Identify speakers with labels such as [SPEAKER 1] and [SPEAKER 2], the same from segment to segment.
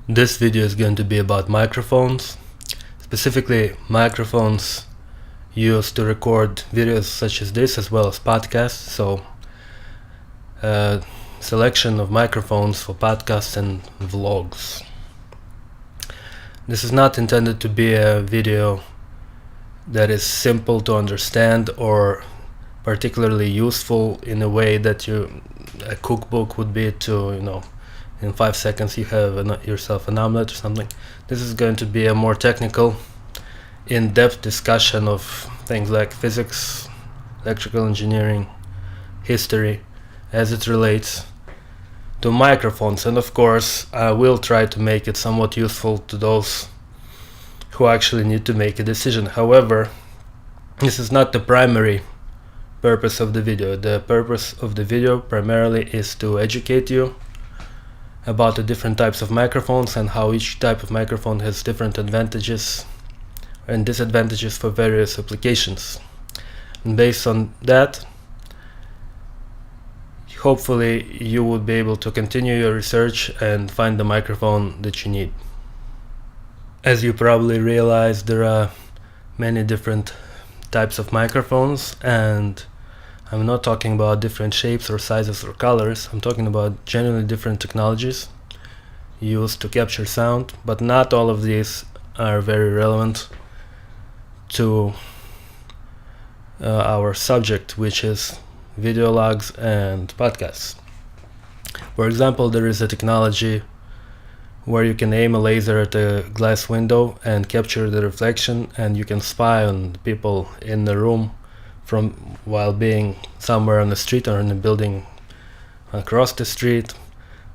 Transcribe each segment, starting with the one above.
[SPEAKER 1] This video is going to be about microphones, specifically microphones used to record videos such as this, as well as podcasts. So selection of microphones for podcasts and vlogs. This is not intended to be a video that is simple to understand or particularly useful in a way that a cookbook would be to, in 5 seconds you have yourself an omelette or something. This is going to be a more technical, in-depth discussion of things like physics, electrical engineering, history, as it relates to microphones. And of course, I will try to make it somewhat useful to those who actually need to make a decision. However, this is not the primary purpose of the video. The purpose of the video primarily is to educate you about the different types of microphones and how each type of microphone has different advantages and disadvantages for various applications. And based on that, hopefully you would be able to continue your research and find the microphone that you need. As you probably realize, there are many different types of microphones, and I'm not talking about different shapes or sizes or colors. I'm talking about genuinely different technologies used to capture sound, but not all of these are very relevant to our subject, which is video logs and podcasts. For example, there is a technology where you can aim a laser at a glass window and capture the reflection, and you can spy on the people in the room from while being somewhere on the street or in a building across the street,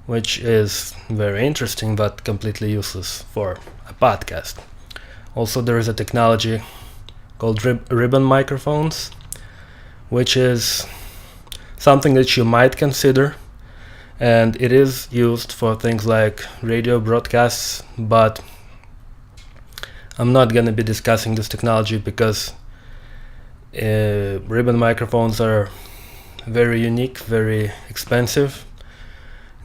[SPEAKER 1] which is very interesting but completely useless for a podcast. Also, there is a technology called ribbon microphones, which is something that you might consider, and it is used for things like radio broadcasts, but I'm not going to be discussing this technology because ribbon microphones are very unique, very expensive.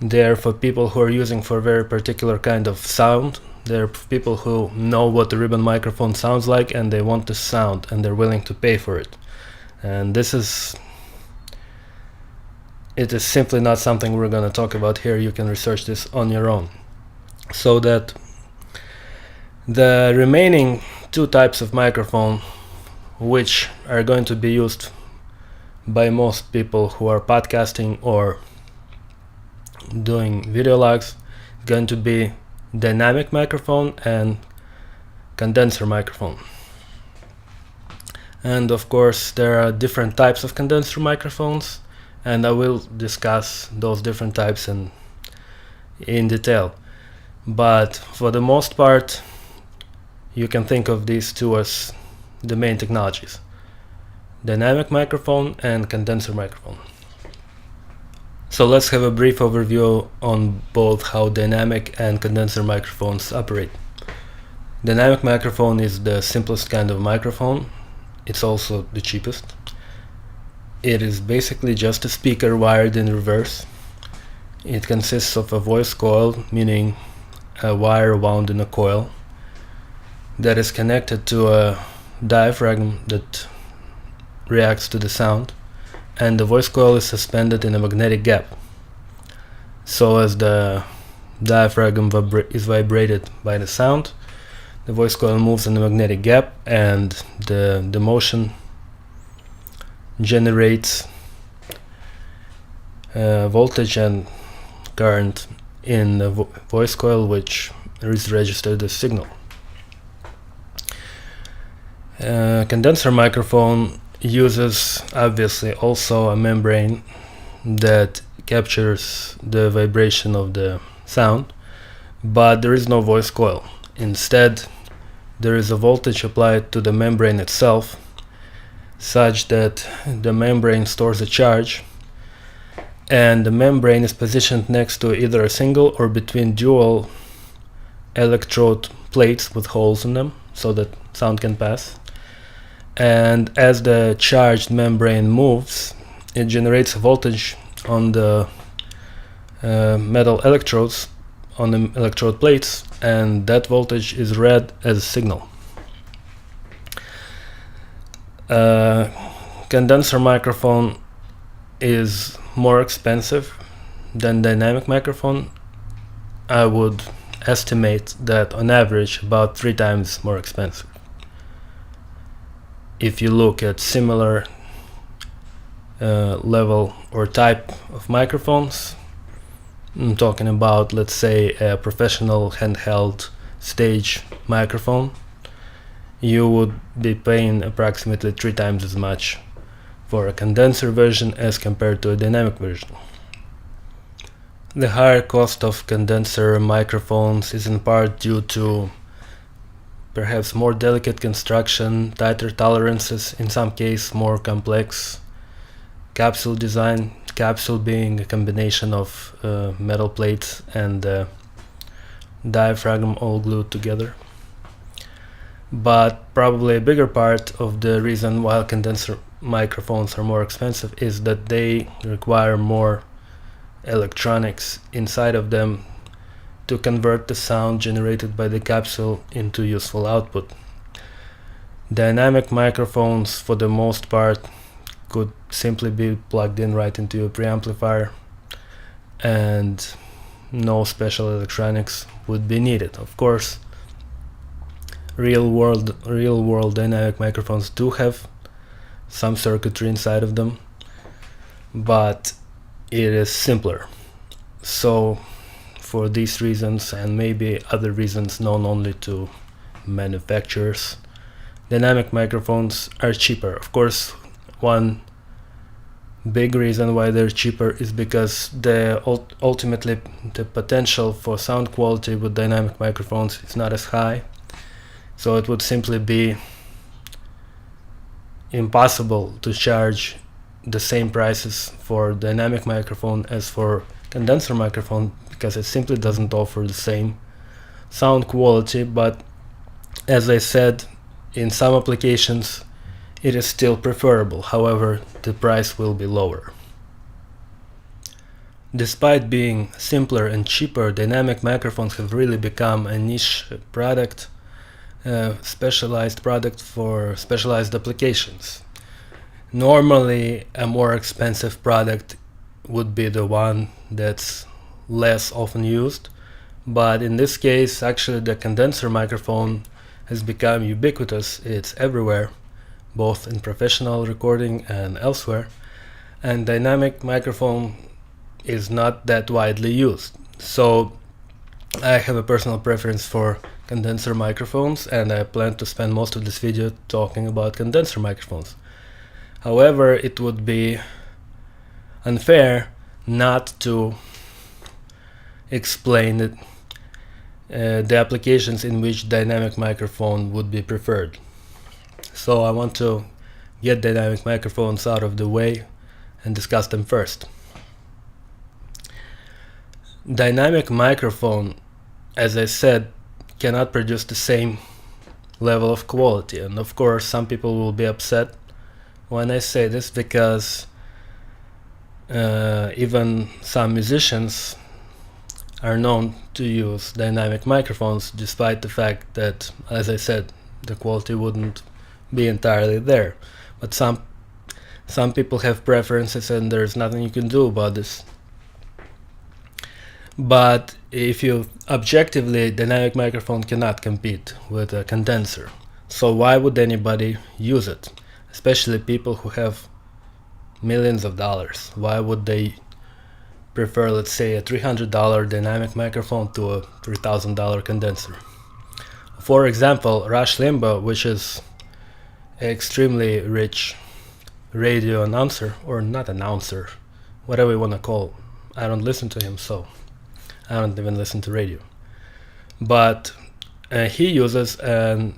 [SPEAKER 1] They're for people who are using for a very particular kind of sound. They're people who know what the ribbon microphone sounds like and they want the sound and they're willing to pay for it. And it is simply not something we're going to talk about here. You can research this on your own. So that the remaining two types of microphone, which are going to be used by most people who are podcasting or doing video logs, going to be dynamic microphone and condenser microphone. And of course, there are different types of condenser microphones, and I will discuss those different types in detail. But for the most part, you can think of these two as the main technologies: dynamic microphone and condenser microphone. So let's have a brief overview on both how dynamic and condenser microphones operate. Dynamic microphone is the simplest kind of microphone. It's also the cheapest. It is basically just a speaker wired in reverse. It consists of a voice coil, meaning a wire wound in a coil that is connected to a diaphragm that reacts to the sound, and the voice coil is suspended in a magnetic gap. So as the diaphragm is vibrated by the sound, the voice coil moves in the magnetic gap, and the motion generates voltage and current in the voice coil, which is registered as signal. Condenser microphone uses obviously also a membrane that captures the vibration of the sound, but there is no voice coil. Instead, there is a voltage applied to the membrane itself, such that the membrane stores a charge, and the membrane is positioned next to either a single or between dual electrode plates with holes in them so that sound can pass. And as the charged membrane moves, it generates a voltage on the metal electrodes on the electrode plates, and that voltage is read as a signal. Condenser microphone is more expensive than dynamic microphone. I would estimate that on average about 3 times more expensive. If you look at similar level or type of microphones, I'm talking about, let's say, a professional handheld stage microphone, you would be paying approximately 3 times as much for a condenser version as compared to a dynamic version. The higher cost of condenser microphones is in part due to perhaps more delicate construction, tighter tolerances, in some cases more complex capsule design, capsule being a combination of metal plates and diaphragm all glued together. But probably a bigger part of the reason why condenser microphones are more expensive is that they require more electronics inside of them to convert the sound generated by the capsule into useful output. Dynamic microphones, for the most part, could simply be plugged in right into your preamplifier, and no special electronics would be needed. Of course, real world dynamic microphones do have some circuitry inside of them, but it is simpler. So for these reasons, and maybe other reasons known only to manufacturers, dynamic microphones are cheaper. Of course, one big reason why they're cheaper is because ultimately the potential for sound quality with dynamic microphones is not as high. So it would simply be impossible to charge the same prices for dynamic microphone as for condenser microphone, because it simply doesn't offer the same sound quality. But as I said, in some applications it is still preferable. However, the price will be lower. Despite being simpler and cheaper, dynamic microphones have really become a niche product, specialized product for specialized applications. Normally, a more expensive product would be the one that's less often used, but in this case, actually, the condenser microphone has become ubiquitous. It's everywhere, both in professional recording and elsewhere, and dynamic microphone is not that widely used. So I have a personal preference for condenser microphones, and I plan to spend most of this video talking about condenser microphones. However, it would be unfair not to explain the applications in which dynamic microphone would be preferred. So I want to get dynamic microphones out of the way and discuss them first. Dynamic microphone, as I said, cannot produce the same level of quality, and of course some people will be upset when I say this, because even some musicians are known to use dynamic microphones, despite the fact that, as I said, the quality wouldn't be entirely there. But some people have preferences, and there's nothing you can do about this. But if you objectively, dynamic microphone cannot compete with a condenser. So why would anybody use it? Especially people who have millions of dollars. Why would they prefer, let's say, a $300 dynamic microphone to a $3,000 condenser? For example, Rush Limbaugh, which is an extremely rich radio announcer, or not announcer, whatever you want to call. I don't listen to him, so I don't even listen to radio. But he uses a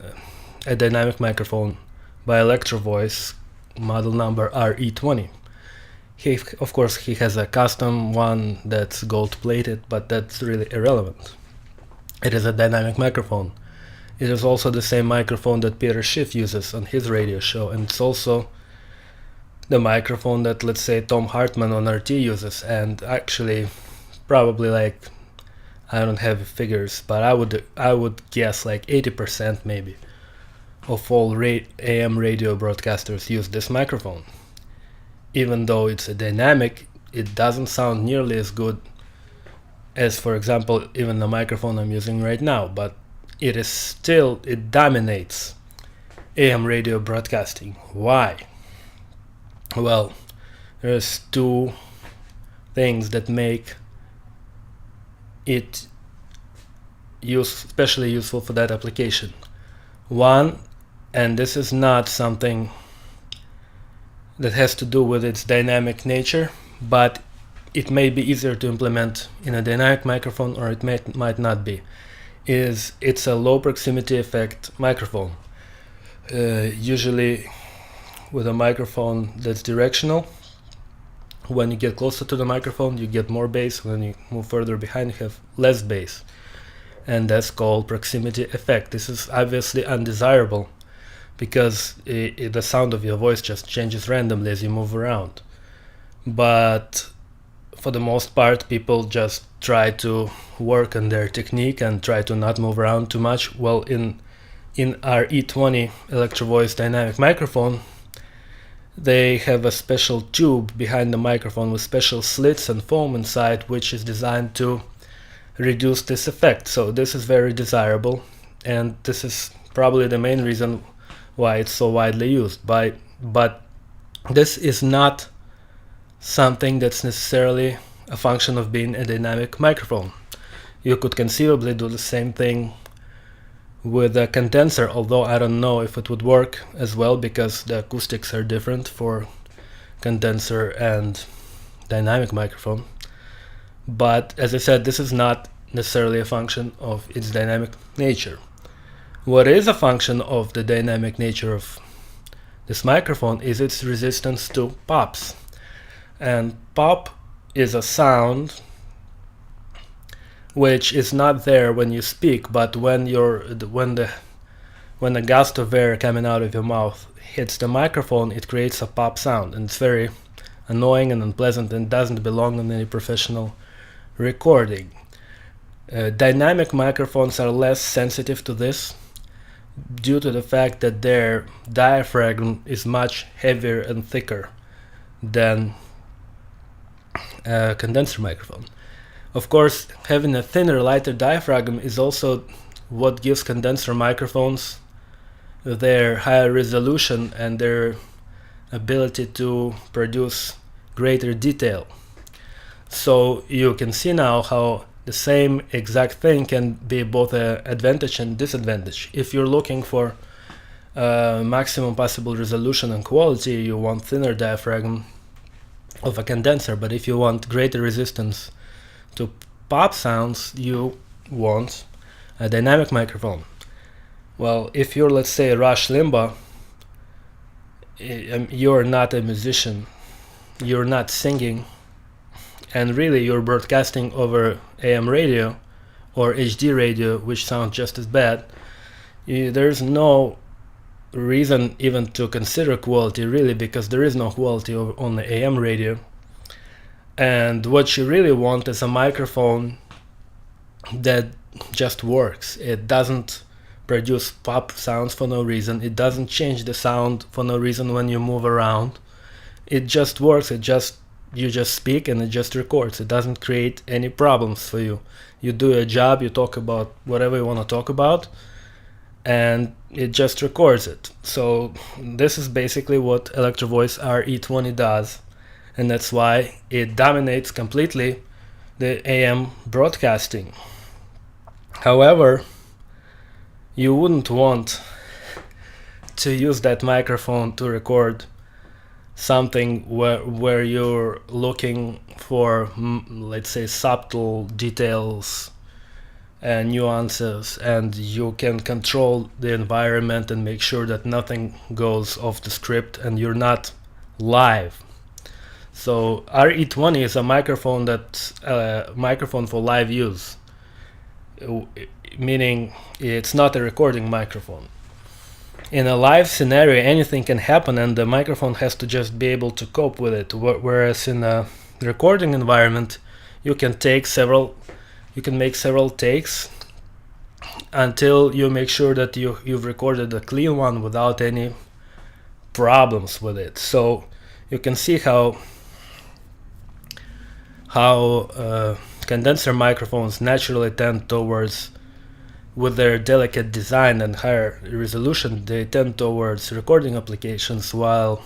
[SPEAKER 1] dynamic microphone by Electro Voice, model number RE20. Of course, he has a custom one that's gold-plated, but that's really irrelevant. It is a dynamic microphone. It is also the same microphone that Peter Schiff uses on his radio show, and it's also the microphone that, let's say, Tom Hartman on RT uses, and actually probably like I don't have figures, but I would guess like 80% maybe of all AM radio broadcasters use this microphone. Even though it's a dynamic, it doesn't sound nearly as good as, for example, even the microphone I'm using right now, but it dominates AM radio broadcasting. Why? Well, there's two things that make it especially useful for that application. One, and this is not something that has to do with its dynamic nature, but it may be easier to implement in a dynamic microphone, or it might not be, is it's a low proximity effect microphone. Usually with a microphone that's directional, when you get closer to the microphone you get more bass, when you move further behind you have less bass, and that's called proximity effect. This is obviously undesirable because the sound of your voice just changes randomly as you move around. But for the most part, people just try to work on their technique and try to not move around too much. Well, in our E20 Electro Voice dynamic microphone, they have a special tube behind the microphone with special slits and foam inside, which is designed to reduce this effect. So this is very desirable, and this is probably the main reason why it's so widely used. But this is not something that's necessarily a function of being a dynamic microphone. You could conceivably do the same thing with a condenser, although I don't know if it would work as well because the acoustics are different for condenser and dynamic microphone. But as I said, this is not necessarily a function of its dynamic nature. What is a function of the dynamic nature of this microphone is its resistance to pops. And pop is a sound which is not there when you speak, but when the gust of air coming out of your mouth hits the microphone, it creates a pop sound, and it's very annoying and unpleasant and doesn't belong on any professional recording. Dynamic microphones are less sensitive to this due to the fact that their diaphragm is much heavier and thicker than a condenser microphone. Of course, having a thinner, lighter diaphragm is also what gives condenser microphones their higher resolution and their ability to produce greater detail. So you can see now how the same exact thing can be both an advantage and disadvantage. If you're looking for maximum possible resolution and quality, you want thinner diaphragm of a condenser, but if you want greater resistance to pop sounds, you want a dynamic microphone. Well, if you're, let's say, Rush Limbaugh, you're not a musician, you're not singing, and really you're broadcasting over AM radio or HD radio, which sound just as bad. There's no reason even to consider quality, really, because there is no quality on the AM radio. And what you really want is a microphone that just works. It doesn't produce pop sounds for no reason. It doesn't change the sound for no reason when you move around. It just works. You just speak and it just records. It doesn't create any problems for you. You do your job, you talk about whatever you want to talk about, and it just records it. So this is basically what Electro Voice RE20 does, and that's why it dominates completely the AM broadcasting. However, you wouldn't want to use that microphone to record something where you're looking for, let's say, subtle details and nuances, and you can control the environment and make sure that nothing goes off the script and you're not live. So RE20 is a microphone that's a microphone for live use, meaning it's not a recording microphone. In a live scenario, anything can happen and the microphone has to just be able to cope with it, whereas in a recording environment you can take several you can make several takes until you make sure that you've recorded a clean one without any problems with it. So you can see how condenser microphones naturally tend towards, with their delicate design and higher resolution, they tend towards recording applications, while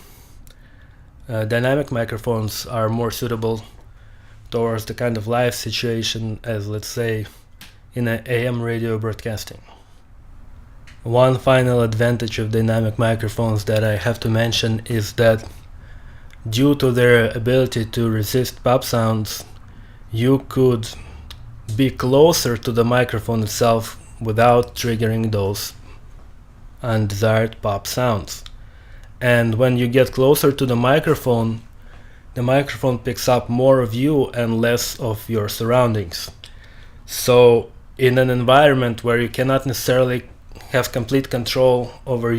[SPEAKER 1] dynamic microphones are more suitable towards the kind of live situation as, let's say, in an AM radio broadcasting. One final advantage of dynamic microphones that I have to mention is that due to their ability to resist pop sounds, you could be closer to the microphone itself without triggering those undesired pop sounds. And when you get closer to the microphone picks up more of you and less of your surroundings. So in an environment where you cannot necessarily have complete control over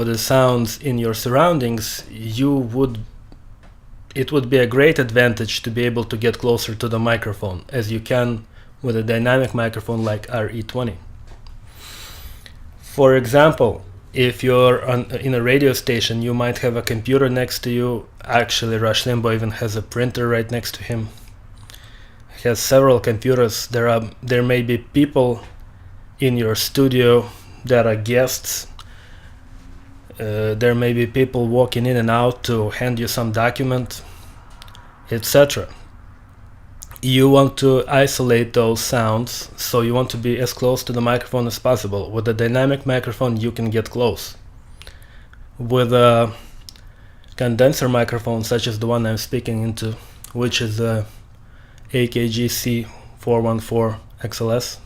[SPEAKER 1] the sounds in your surroundings, it would be a great advantage to be able to get closer to the microphone, as you can with a dynamic microphone like RE20. For example, if you're in a radio station, you might have a computer next to you. Actually, Rush Limbaugh even has a printer right next to him. He has several computers. There may be people in your studio that are guests. There may be people walking in and out to hand you some document, etc. You want to isolate those sounds, so you want to be as close to the microphone as possible. With a dynamic microphone, you can get close. With a condenser microphone, such as the one I'm speaking into, which is a AKG C414 XLS,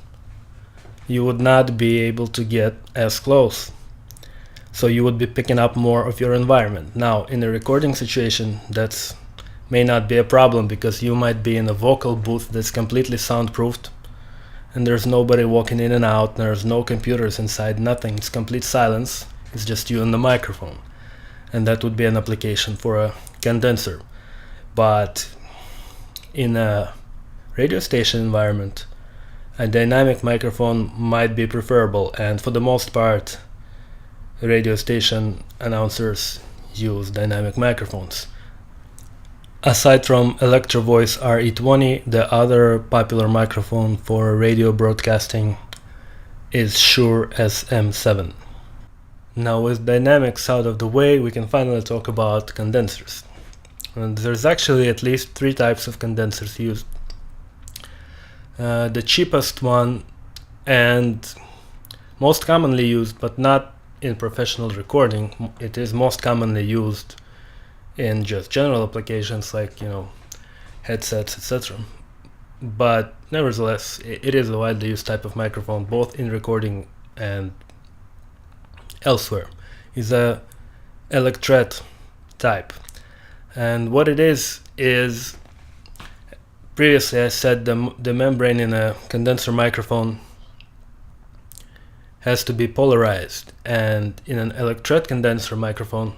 [SPEAKER 1] you would not be able to get as close. So you would be picking up more of your environment. Now, in a recording situation, that's may not be a problem, because you might be in a vocal booth that's completely soundproofed, and there's nobody walking in and out, there's no computers inside, nothing, it's complete silence, it's just you and the microphone, and that would be an application for a condenser. But in a radio station environment, a dynamic microphone might be preferable, and for the most part, radio station announcers use dynamic microphones. Aside from Electro Voice RE20, the other popular microphone for radio broadcasting is Shure SM7. Now, with dynamics out of the way, we can finally talk about condensers. And there's actually at least 3 types of condensers used. The cheapest one and most commonly used, but not in professional recording, it is most commonly used in just general applications like, headsets, etc. But nevertheless, it is a widely used type of microphone, both in recording and elsewhere. Is a Electret type. And what it is previously I said the membrane in a condenser microphone has to be polarized, and in an Electret condenser microphone,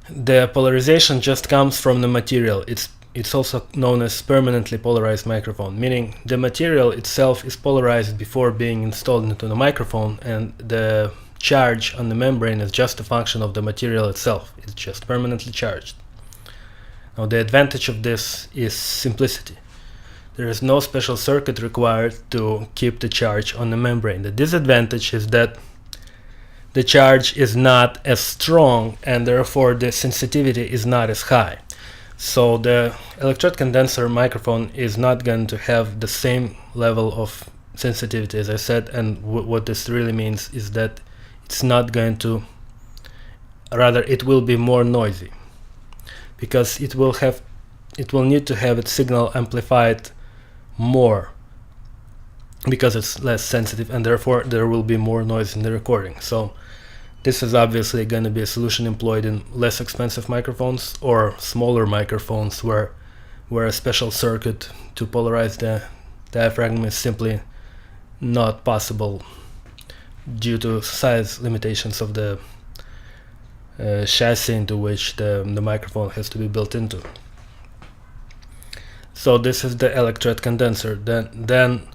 [SPEAKER 1] the polarization just comes from the material. It's also known as permanently polarized microphone, meaning the material itself is polarized before being installed into the microphone, and the charge on the membrane is just a function of the material itself. It's just permanently charged. Now, the advantage of this is simplicity. There is no special circuit required to keep the charge on the membrane. The disadvantage is that the charge is not as strong, and therefore the sensitivity is not as high. So the Electret condenser microphone is not going to have the same level of sensitivity, as I said, and what this really means is that it's not going to, rather it will be more noisy, because it will need to have its signal amplified more, because it's less sensitive, and therefore there will be more noise in the recording. So this is obviously going to be a solution employed in less expensive microphones or smaller microphones where a special circuit to polarize the diaphragm is simply not possible due to size limitations of the chassis into which the microphone has to be built into. So this is the electret condenser. Then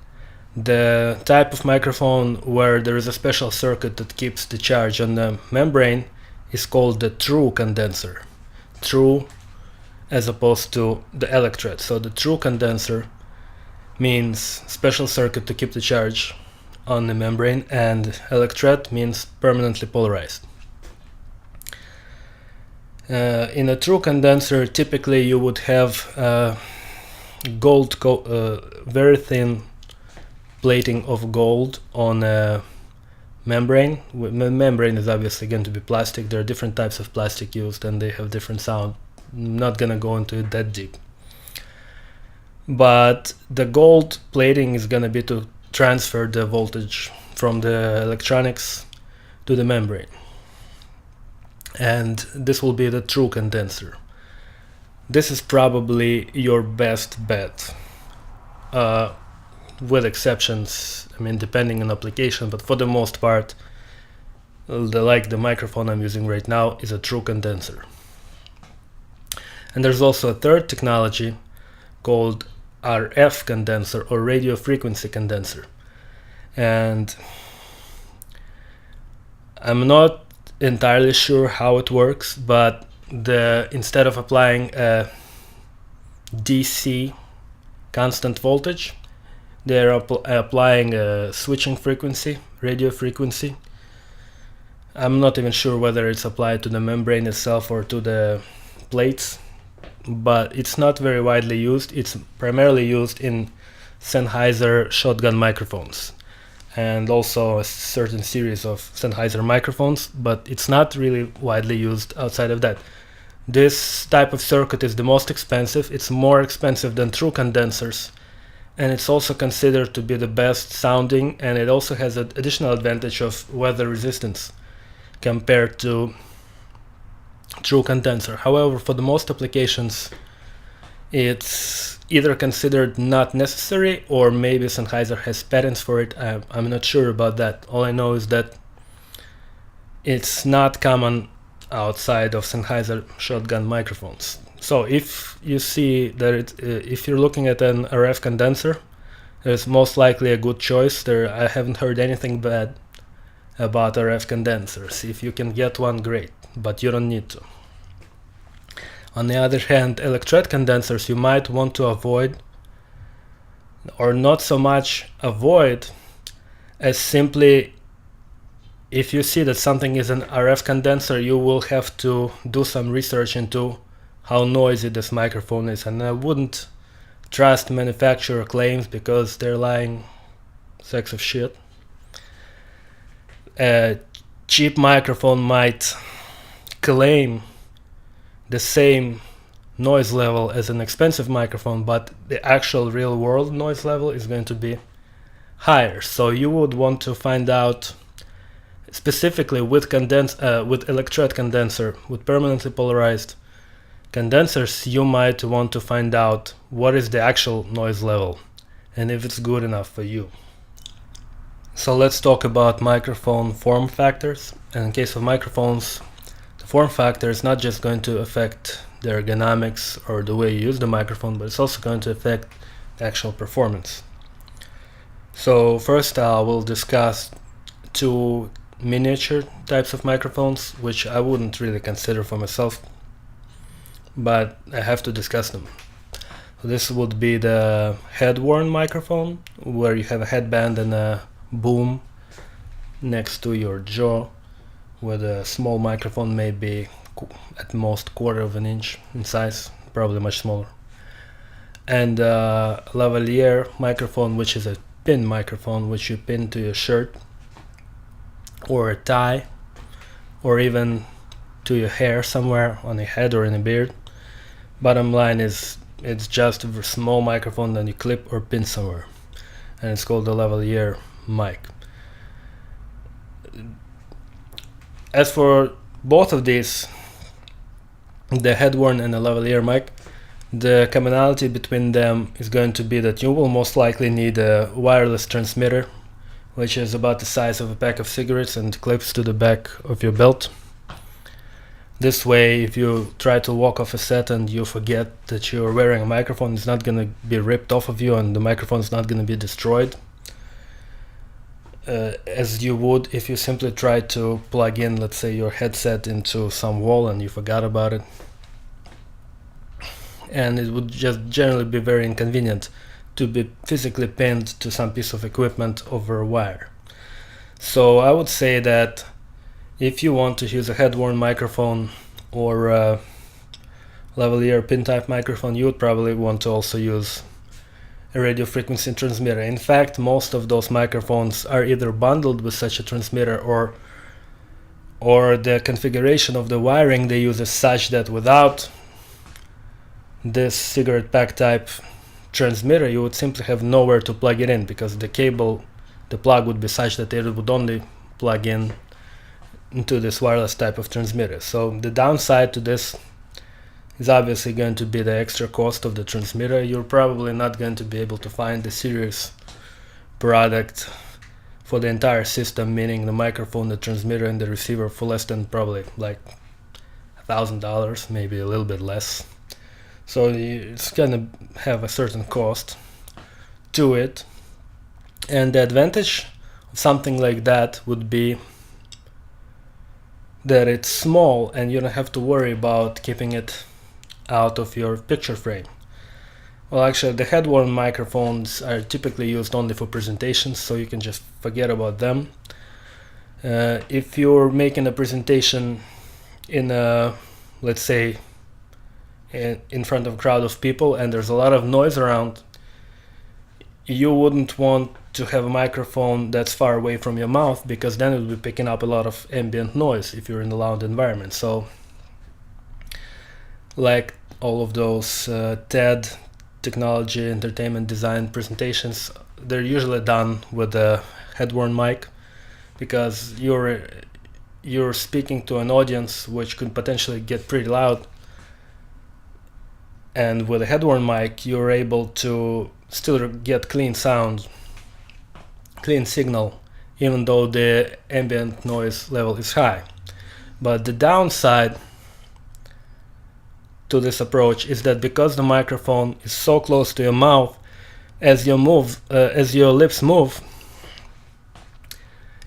[SPEAKER 1] the type of microphone where there is a special circuit that keeps the charge on the membrane is called the true condenser. True as opposed to the electret. So the true condenser means special circuit to keep the charge on the membrane, and electret means permanently polarized. In a true condenser, typically you would have very thin plating of gold on a membrane. Membrane is obviously going to be plastic. There are different types of plastic used and they have different sound. I'm not gonna go into it that deep. But the gold plating is gonna be to transfer the voltage from the electronics to the membrane. And this will be the true condenser. This is probably your best bet, with exceptions, I mean, depending on application, but for the most part, the microphone I'm using right now is a true condenser. And there's also a third technology called RF condenser, or radio frequency condenser. And I'm not entirely sure how it works, but instead of applying a DC constant voltage, they're applying a switching frequency, radio frequency. I'm not even sure whether it's applied to the membrane itself or to the plates, but it's not very widely used. It's primarily used in Sennheiser shotgun microphones and also a certain series of Sennheiser microphones, but it's not really widely used outside of that. This type of circuit is the most expensive. It's more expensive than true condensers, and it's also considered to be the best sounding, and it also has an additional advantage of weather resistance compared to true condenser. However, for the most applications, it's either considered not necessary, or maybe Sennheiser has patents for it. I'm not sure about that. All I know is that it's not common outside of Sennheiser shotgun microphones. So if you see that if you're looking at an RF condenser, it's most likely a good choice. I haven't heard anything bad about RF condensers. If you can get one, great, but you don't need to. On the other hand, electret condensers you might want to avoid, or not so much avoid, as simply if you see that something is an RF condenser, you will have to do some research into how noisy this microphone is, and I wouldn't trust manufacturer claims because they're lying sacks of shit. A cheap microphone might claim the same noise level as an expensive microphone, but the actual real world noise level is going to be higher. So you would want to find out specifically with electret condenser, with permanently polarized condensers, you might want to find out what is the actual noise level and if it's good enough for you. So let's talk about microphone form factors. And in case of microphones, the form factor is not just going to affect the ergonomics or the way you use the microphone, but it's also going to affect the actual performance. So first I will discuss two miniature types of microphones, which I wouldn't really consider for myself, but I have to discuss them. So this would be the head-worn microphone, where you have a headband and a boom next to your jaw, with a small microphone, maybe at most 1/4 of an inch in size, probably much smaller. And a lavalier microphone, which is a pin microphone, which you pin to your shirt or a tie, or even to your hair somewhere on your head or in a beard. Bottom line is, it's just a small microphone that you clip or pin somewhere, and it's called the lavalier mic. As for both of these, the head-worn and the lavalier mic, the commonality between them is going to be that you will most likely need a wireless transmitter, which is about the size of a pack of cigarettes and clips to the back of your belt. This way, if you try to walk off a set and you forget that you're wearing a microphone, it's not going to be ripped off of you and the microphone is not going to be destroyed, as you would if you simply try to plug in, let's say, your headset into some wall and you forgot about it. And it would just generally be very inconvenient to be physically pinned to some piece of equipment over a wire. So I would say that if you want to use a head-worn microphone or a lavalier pin type microphone, you would probably want to also use a radio frequency transmitter. In fact, most of those microphones are either bundled with such a transmitter or the configuration of the wiring they use is such that without this cigarette pack type transmitter, you would simply have nowhere to plug it in, because the plug would be such that it would only plug in into this wireless type of transmitter. So the downside to this is obviously going to be the extra cost of the transmitter. You're probably not going to be able to find the serious product for the entire system, meaning the microphone, the transmitter, and the receiver, for less than probably like $1,000, maybe a little bit less. So it's gonna have a certain cost to it. And the advantage of something like that would be that it's small and you don't have to worry about keeping it out of your picture frame. Well, actually, the head-worn microphones are typically used only for presentations, so you can just forget about them. If you're making a presentation in a, let's say, in front of a crowd of people and there's a lot of noise around, you wouldn't want to have a microphone that's far away from your mouth, because then it would be picking up a lot of ambient noise if you're in a loud environment. So like all of those TED, technology, entertainment, design presentations, they're usually done with a head-worn mic, because you're speaking to an audience which could potentially get pretty loud, and with a head-worn mic you're able to still get clean sound, clean signal, even though the ambient noise level is high. But the downside to this approach is that because the microphone is so close to your mouth, as your lips move,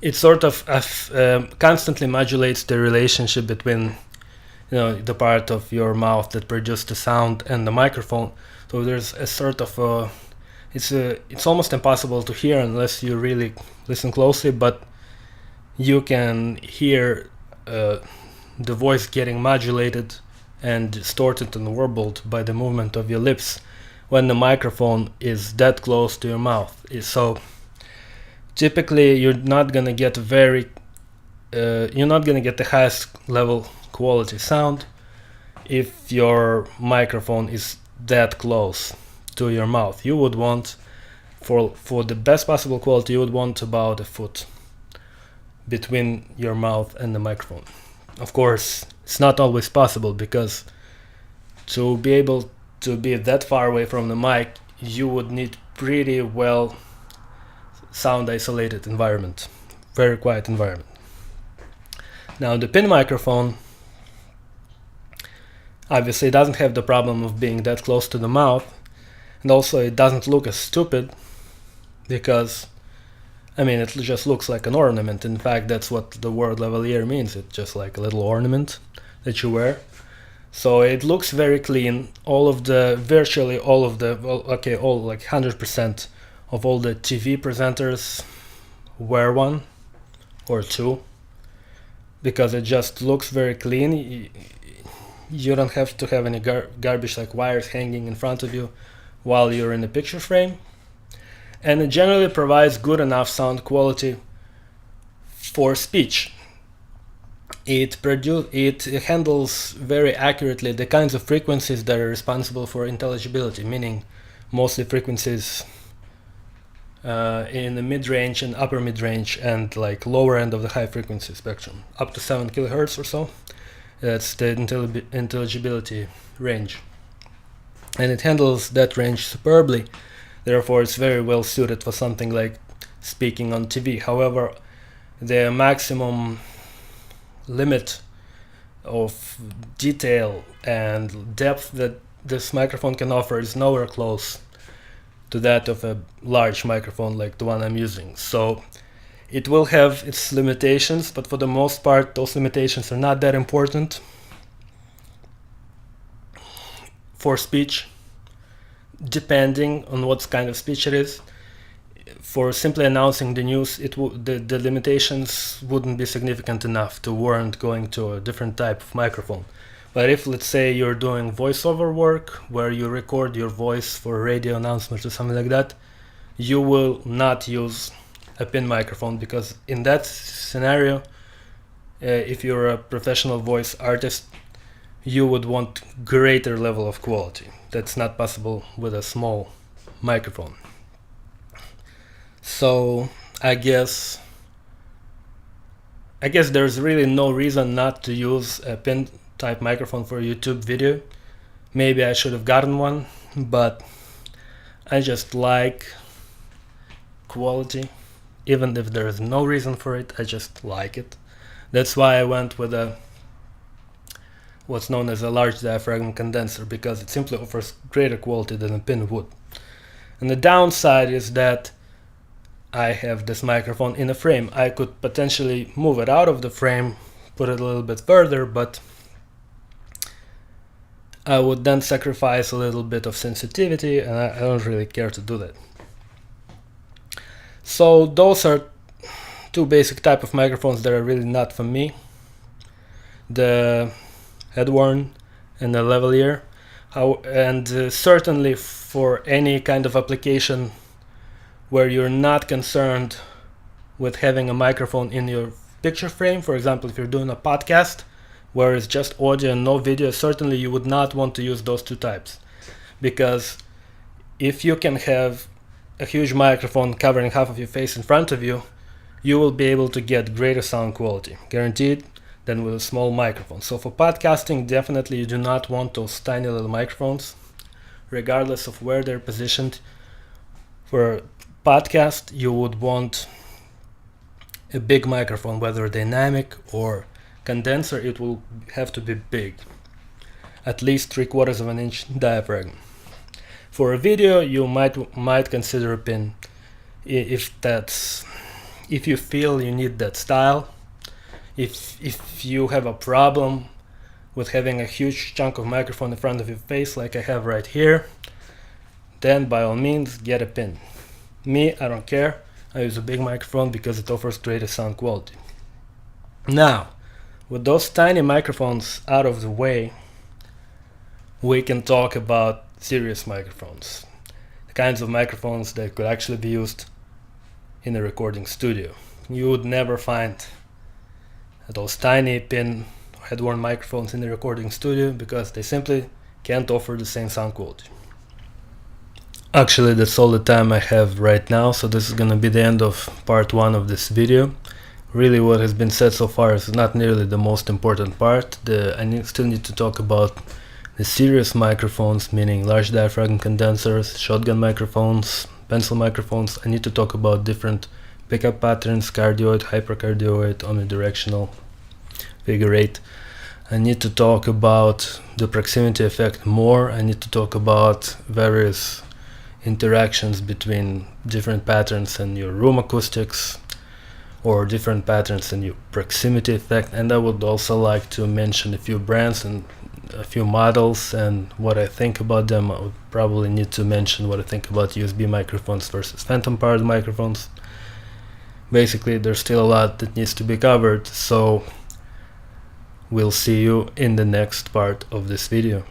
[SPEAKER 1] it sort of constantly modulates the relationship between the part of your mouth that produces the sound and the microphone. So there's a sort of it's almost impossible to hear unless you really listen closely, but you can hear the voice getting modulated and distorted and warbled by the movement of your lips when the microphone is that close to your mouth. So typically you're not gonna get the highest level quality sound if your microphone is that close to your mouth. You would want, for the best possible quality, you would want about a foot between your mouth and the microphone. Of course, it's not always possible, because to be able to be that far away from the mic, you would need pretty well sound isolated environment, very quiet environment. Now the pin microphone obviously doesn't have the problem of being that close to the mouth, and also it doesn't look as stupid, because it just looks like an ornament. In fact, that's what the word lavalier means. It's just like a little ornament that you wear. So it looks very clean. Virtually all like 100% of all the TV presenters wear one or two, because it just looks very clean. You don't have to have any garbage like wires hanging in front of you while you're in the picture frame, and it generally provides good enough sound quality for speech. It handles very accurately the kinds of frequencies that are responsible for intelligibility, meaning mostly frequencies in the mid-range and upper mid-range and like lower end of the high frequency spectrum, up to 7 kilohertz or so. That's the intelligibility range, and it handles that range superbly. Therefore, it's very well suited for something like speaking on TV. However, the maximum limit of detail and depth that this microphone can offer is nowhere close to that of a large microphone like the one I'm using. So it will have its limitations, but for the most part those limitations are not that important. For speech, depending on what kind of speech it is, for simply announcing the news, the limitations wouldn't be significant enough to warrant going to a different type of microphone. But if, let's say, you're doing voiceover work where you record your voice for radio announcements or something like that, you will not use a pin microphone, because in that scenario, if you're a professional voice artist, you would want greater level of quality. That's not possible with a small microphone. So I guess there's really no reason not to use a pin type microphone for a YouTube video. Maybe I should have gotten one, but I just like quality. Even if there is no reason for it, I just like it. That's why I went with what's known as a large diaphragm condenser, because it simply offers greater quality than a pin would. And the downside is that I have this microphone in a frame. I could potentially move it out of the frame, put it a little bit further, but I would then sacrifice a little bit of sensitivity, and I don't really care to do that. So those are two basic type of microphones that are really not for me: the Headworn and the lavalier. And certainly for any kind of application where you're not concerned with having a microphone in your picture frame, for example, if you're doing a podcast where it's just audio and no video, certainly you would not want to use those two types, because if you can have a huge microphone covering half of your face in front of you, you will be able to get greater sound quality, guaranteed, than with a small microphone. So for podcasting, definitely you do not want those tiny little microphones, regardless of where they're positioned. For a podcast, you would want a big microphone, whether dynamic or condenser. It will have to be big, at least 3/4 of an inch diaphragm. For a video, you might consider a pin if you feel you need that style. If you have a problem with having a huge chunk of microphone in front of your face like I have right here, then by all means get a pin. Me, I don't care. I use a big microphone because it offers greater sound quality. Now, with those tiny microphones out of the way, we can talk about serious microphones, the kinds of microphones that could actually be used in a recording studio. You would never find those tiny pin Headworn microphones in the recording studio because they simply can't offer the same sound quality. Actually, that's all the time I have right now, so this is gonna be the end of part 1 of this video. Really, what has been said so far is not nearly the most important part. I still need to talk about the serious microphones, meaning large diaphragm condensers, shotgun microphones, pencil microphones. I need to talk about different pickup patterns: cardioid, hypercardioid, omnidirectional, figure 8. I need to talk about the proximity effect more. I need to talk about various interactions between different patterns and your room acoustics, or different patterns and your proximity effect. And I would also like to mention a few brands and a few models and what I think about them. I would probably need to mention what I think about USB microphones versus phantom powered microphones. Basically, there's still a lot that needs to be covered, so we'll see you in the next part of this video.